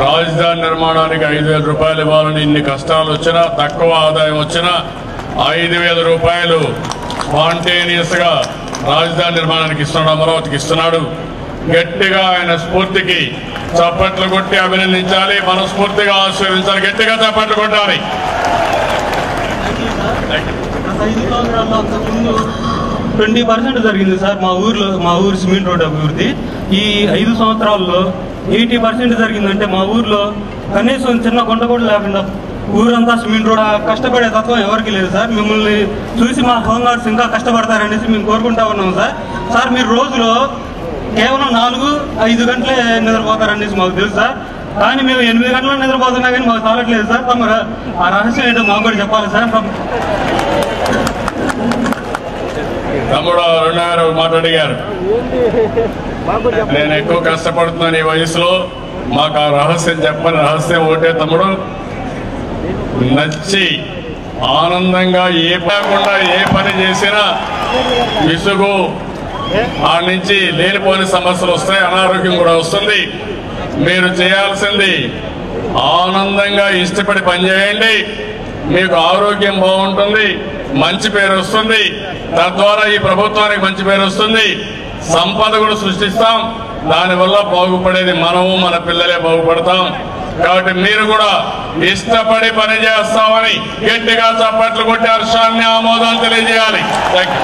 రాజధాని నిర్మాణానికి 5,000 రూపాయలు ఇవ్వాలని ఇన్ని కష్టాలు వచ్చినా, తక్కువ ఆదాయం వచ్చినా 5,000 రూపాయలు స్పాంటేనియస్ గా రాజధాని నిర్మాణానికి ఇస్తున్నాడు, అమరావతికి ఇస్తున్నాడు. గట్టిగా ఆయన స్ఫూర్తికి చప్పట్లు కొట్టి అభినందించాలి, మనస్ఫూర్తిగా ఆశీర్వదించాలి, గట్టిగా చప్పట్లు కొట్టాలి. 5 సంవత్సరాల్లో అంతకుముందు 20% జరిగింది సార్ మా ఊరు సిమెంట్ రోడ్ అభివృద్ధి. ఈ 5 సంవత్సరాల్లో 80% జరిగిందంటే మా ఊర్లో కనీసం చిన్న గుంట కూడా లేకుండా ఊరంతా సిమెంట్ రోడ్. కష్టపడే తత్వం ఎవరికి లేదు సార్. మిమ్మల్ని చూసి మా హోంగార్డ్స్ ఇంకా కష్టపడతారనేసి మేము కోరుకుంటా ఉన్నాం సార్. సార్ మీరు రోజులో కేవలం 4-5 గంటలే నిద్రపోతారనేసి మాకు తెలుసు సార్. కానీ మేము 8 గంటలు నిద్రపోతున్నా కానీ మాకు చాలట్లేదు సార్. తమ ఆ రహస్యం ఏంటో మాకు కూడా చెప్పాలి సార్. తమ్ముడు రెండో మాట అడిగారు. నేను ఎక్కువ కష్టపడుతున్నాను ఈ వయసులో, మాకు ఆ రహస్యం చెప్పని. రహస్యం ఒకటే తమ్ముడు, నచ్చి ఆనందంగా కాకుండా ఏ పని చేసినా విసుగు, ఆ నుంచి లేనిపోని సమస్యలు వస్తాయి, అనారోగ్యం కూడా వస్తుంది. మీరు చేయాల్సింది ఆనందంగా ఇష్టపడి పనిచేయండి, మీకు ఆరోగ్యం బాగుంటుంది, మంచి పేరు వస్తుంది. తద్వారా ఈ ప్రభుత్వానికి మంచి పేరు వస్తుంది, సంపద కూడా సృష్టిస్తాం. దానివల్ల బాగుపడేది మనము, మన పిల్లలే బాగుపడతాం. కాబట్టి మీరు కూడా ఇష్టపడి పని చేస్తామని గట్టిగా చప్పట్లు కొట్టి హర్షాన్ని, ఆమోదాన్ని తెలియజేయాలి. Thank you.